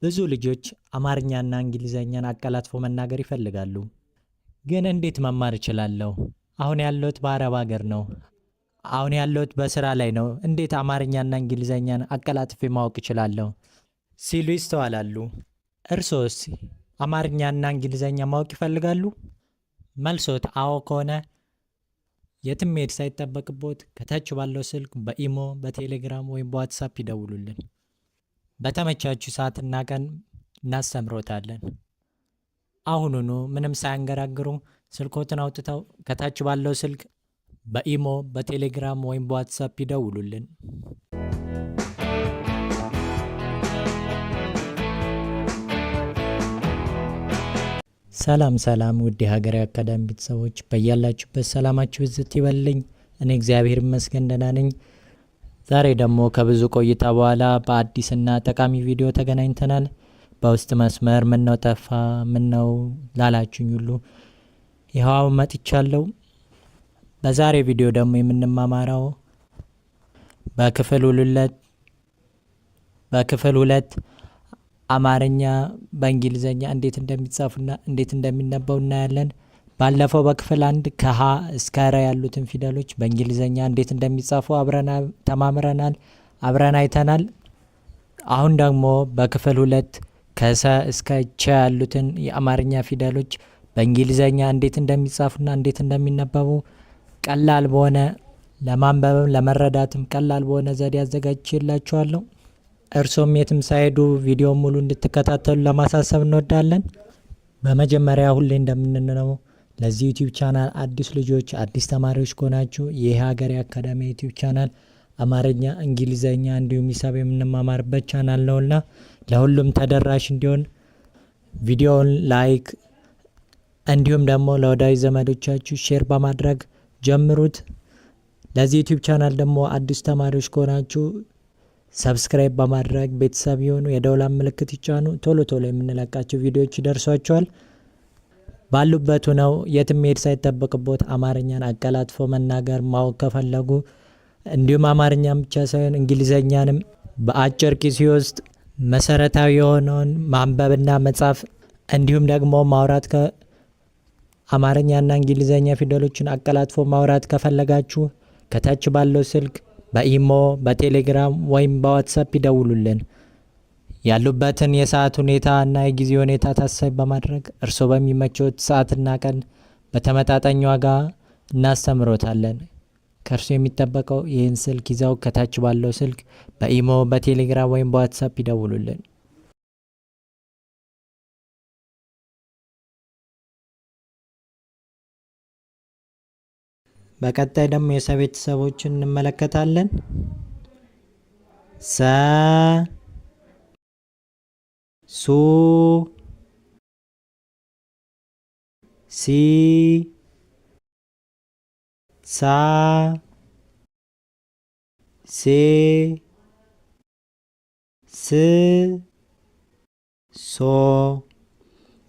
ብዙ ልጆች አማርኛና እንግሊዘኛን አቀላጥፎ መናገር ይፈልጋሉ። ግን እንዴት መማር እችላለሁ? አሁን ያለሁት በአረብ ሀገር ነው። አሁን ያለሁት በስራ ላይ ነው። እንዴት አማርኛና እንግሊዘኛን አቀላጥፌ ማወቅ እችላለሁ? ሲሉ ይስተዋላሉ። እርሶስ አማርኛና እንግሊዘኛ ማወቅ ይፈልጋሉ? መልሶት አዎ ከሆነ የትም መሄድ ሳይጠበቅቦት ከታች ባለው ስልክ በኢሞ፣ በቴሌግራም ወይም በዋትሳፕ ይደውሉልን። በተመቻቹ ሰዓትና ቀን እናስተምሮታለን። አሁኑኑ ምንም ሳያንገራግሩ ስልኮትን አውጥተው ከታች ባለው ስልክ በኢሞ፣ በቴሌግራም ወይም በዋትሳፕ ይደውሉልን። ሰላም ሰላም፣ ውድ የሀገሬ አካዳሚ ቤተሰቦች በያላችሁበት ሰላማችሁ ብዝት ይበልኝ። እኔ እግዚአብሔር ይመስገን ደህና ነኝ። ዛሬ ደግሞ ከብዙ ቆይታ በኋላ በአዲስና ጠቃሚ ቪዲዮ ተገናኝተናል። በውስጥ መስመር ምነው ጠፋ ምነው ላላችሁኝ ሁሉ ይኸው መጥቻለሁ። በዛሬ ቪዲዮ ደግሞ የምንማማረው በክፍል ሁለት አማርኛ በእንግሊዘኛ እንዴት እንደሚጻፉና እንዴት እንደሚነበቡ እናያለን። ባለፈው በክፍል አንድ ከሀ እስከ ረ ያሉትን ፊደሎች በእንግሊዘኛ እንዴት እንደሚጻፉ አብረን ተማምረናል፣ አብረን አይተናል። አሁን ደግሞ በክፍል ሁለት ከሰ እስከ ቸ ያሉትን የአማርኛ ፊደሎች በእንግሊዘኛ እንዴት እንደሚጻፉና እንዴት እንደሚነበቡ ቀላል በሆነ ለማንበብም ለመረዳትም ቀላል በሆነ ዘዴ አዘጋጅቼላችኋለሁ። እርሶም የትም ሳይሄዱ ቪዲዮ ሙሉ እንድትከታተሉ ለማሳሰብ እንወዳለን። በመጀመሪያ ሁሌ እንደምንለው ለዚህ ዩቲዩብ ቻናል አዲስ ልጆች፣ አዲስ ተማሪዎች ከሆናችሁ ይህ ሀገሬ አካዳሚ ዩቲዩብ ቻናል አማርኛ፣ እንግሊዘኛ እንዲሁም ሂሳብ የምንማማርበት ቻናል ነውና ለሁሉም ተደራሽ እንዲሆን ቪዲዮውን ላይክ እንዲሁም ደግሞ ለወዳጅ ዘመዶቻችሁ ሼር በማድረግ ጀምሩት። ለዚህ ዩቲዩብ ቻናል ደግሞ አዲስ ተማሪዎች ከሆናችሁ ሰብስክራይብ በማድረግ ቤተሰብ የሆኑ የደውላ ምልክት ይጫኑ። ቶሎ ቶሎ የምንለቃቸው ቪዲዮዎች ይደርሷቸዋል። ባሉበት ሆነው የትም መሄድ ሳይጠበቅቦት አማርኛን አቀላጥፎ መናገር ማወቅ ከፈለጉ እንዲሁም አማርኛን ብቻ ሳይሆን እንግሊዘኛንም በአጭር ጊዜ ውስጥ መሰረታዊ የሆነውን ማንበብና መጻፍ እንዲሁም ደግሞ ማውራት አማርኛና እንግሊዘኛ ፊደሎችን አቀላጥፎ ማውራት ከፈለጋችሁ ከታች ባለው ስልክ በኢሞ፣ በቴሌግራም ወይም በዋትሳፕ ይደውሉልን። ያሉበትን የሰዓት ሁኔታ እና የጊዜ ሁኔታ ታሳቢ በማድረግ እርስዎ በሚመቾት ሰዓትና ቀን በተመጣጣኝ ዋጋ እናስተምሮታለን። ከእርሱ የሚጠበቀው ይህን ስልክ ይዘው ከታች ባለው ስልክ በኢሞ፣ በቴሌግራም ወይም በዋትሳፕ ይደውሉልን። በቀጣይ ደግሞ የሰ ቤተሰቦችን እንመለከታለን። ሰ፣ ሱ፣ ሲ፣ ሳ፣ ሴ፣ ስ፣ ሶ።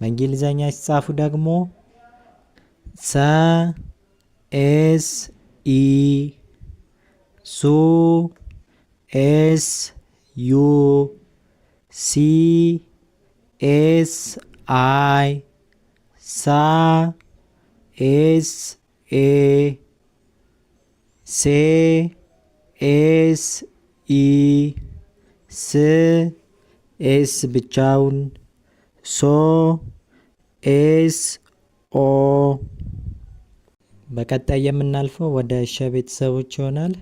በእንግሊዘኛ ሲጻፉ ደግሞ ሰ ኤስ ኢ፣ ሱ ኤስ ዩ፣ ሲ ኤስ አይ፣ ሳ ኤስ ኤ፣ ሴ ኤስ ኢ፣ ስ ኤስ ብቻውን፣ ሶ ኤስ ኦ። በቀጣይ የምናልፈው ወደ ሸ ቤተሰቦች ይሆናል።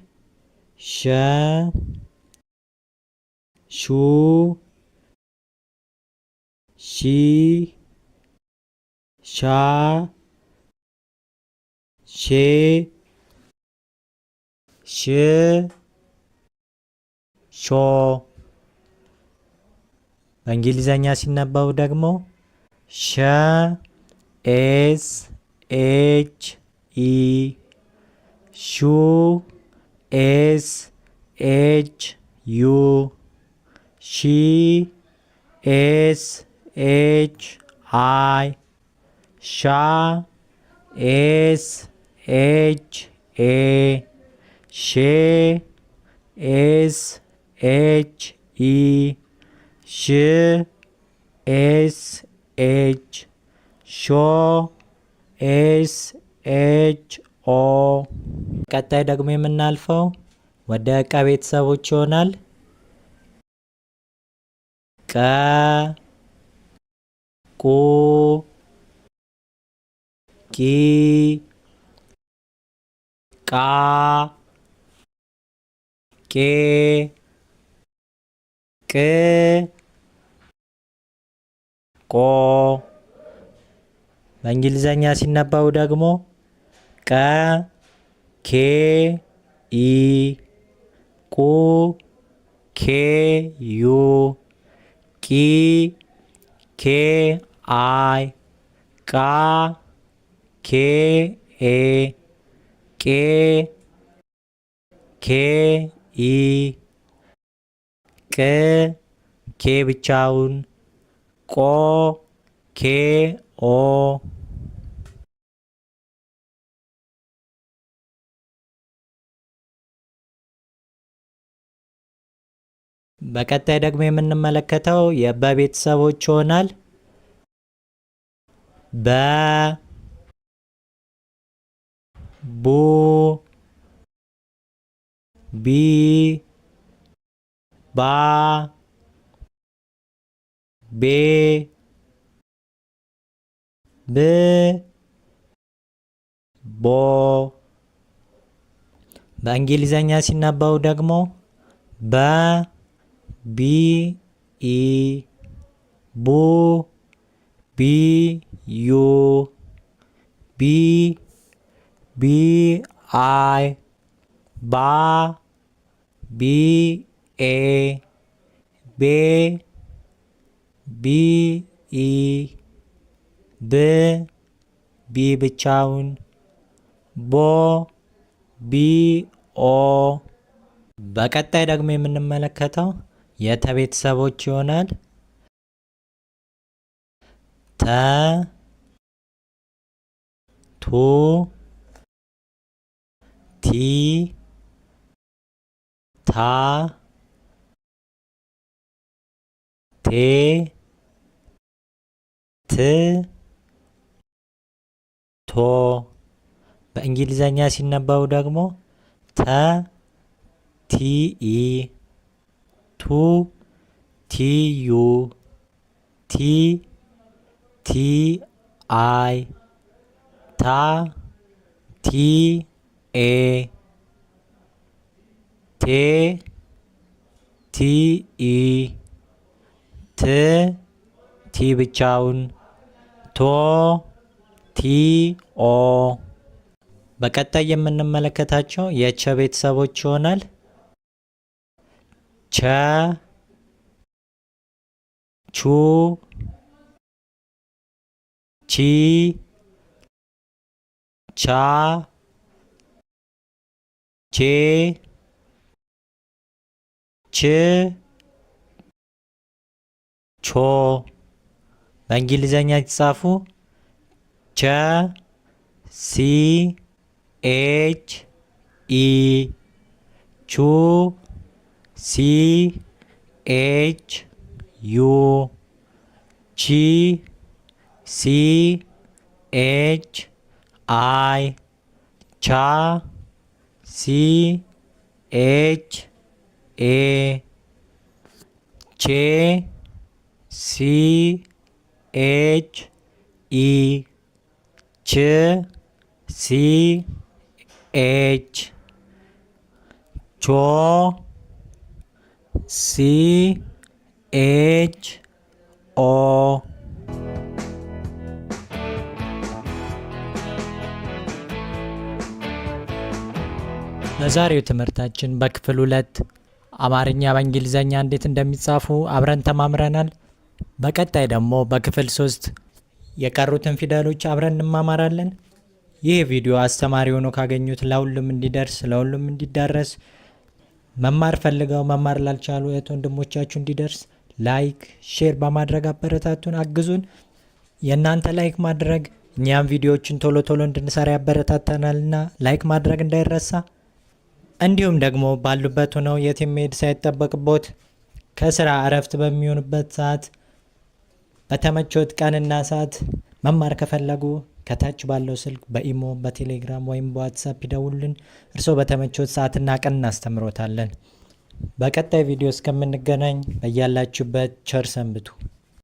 ሸ፣ ሹ፣ ሺ፣ ሻ፣ ሼ፣ ሽ፣ ሾ። በእንግሊዘኛ ሲነበቡ ደግሞ ሸ ኤስ ኤች ኢ፣ ሹ ኤስ ኤች ዩ፣ ሺ ኤስ ኤች አይ፣ ሻ ኤስ ኤች ኤ፣ ሼ ኤስ ኤች ኢ፣ ሽ ኤስ ኤች ሾ ኤስ ኤች ኦ። ቀጣይ ደግሞ የምናልፈው ወደ ቀ ቤተሰቦች ይሆናል። ቀ ቁ ቂ ቃ ቄ ቅ ቆ። በእንግሊዘኛ ሲነበቡ ደግሞ ቀ ኬ ኢ ቁ ኬ ዩ ቂ ኬ አይ ቃ ኬ ኤ ቄ ኬ ኢ ቅ ኬ ብቻውን ቆ ኬ ኦ። በቀጣይ ደግሞ የምንመለከተው የበ ቤተሰቦች ይሆናል። በ ቡ ቢ ባ ቤ ብ ቦ። በእንግሊዘኛ ሲነበቡ ደግሞ በ ቢ ኢ ቡ ቢ ዩ ቢ ቢ አይ ባ ቢ ኤ ቤ ቢ ኢ ብ ቢ ብቻውን ቦ ቢ ኦ። በቀጣይ ደግሞ የምንመለከተው የተ ቤተሰቦች ይሆናል። ተ ቱ ቲ ታ ቴ ት ቶ። በእንግሊዘኛ ሲነበቡ ደግሞ ተ ቲ ኢ ቱ ቲ ዩ ቲ ቲ አይ ታ ቲ ኤ ቴ ቲ ኢ ት ቲ ብቻውን ቶ ቲ ኦ። በቀጣይ የምንመለከታቸው የቸ ቤተሰቦች ይሆናል። ቸ ቹ ቺ ቻ ቼ ች ቾ። በእንግሊዘኛ የተጻፉ ቸ ሲ ኤች ኢ ቹ ሲ ኤች ዩ ቺ ሲ ኤች አይ ቻ ሲ ኤች ኤ ቼ ሲ ኤች ኢ ች ሲ ኤች ቾ ሲ ኤች ኦ። በዛሬው ትምህርታችን በክፍል 2 አማርኛ በእንግሊዘኛ እንዴት እንደሚጻፉ አብረን ተማምረናል። በቀጣይ ደግሞ በክፍል 3 የቀሩትን ፊደሎች አብረን እንማማራለን። ይህ ቪዲዮ አስተማሪ ሆኖ ካገኙት ለሁሉም እንዲደርስ ለሁሉም እንዲዳረስ መማር ፈልገው መማር ላልቻሉ እህት ወንድሞቻችሁ እንዲደርስ ላይክ፣ ሼር በማድረግ አበረታቱን፣ አግዙን። የእናንተ ላይክ ማድረግ እኛም ቪዲዮዎችን ቶሎ ቶሎ እንድንሰራ ያበረታታናልና ላይክ ማድረግ እንዳይረሳ። እንዲሁም ደግሞ ባሉበት ሆነው የትም መሄድ ሳይጠበቅቦት ከስራ እረፍት በሚሆኑበት ሰዓት በተመቾት ቀንና ሰዓት መማር ከፈለጉ ከታች ባለው ስልክ በኢሞ፣ በቴሌግራም ወይም በዋትሳፕ ይደውሉልን። እርስዎ በተመቾት ሰዓትና ቀን እናስተምሮታለን። በቀጣይ ቪዲዮ እስከምንገናኝ በያላችሁበት ቸር ሰንብቱ።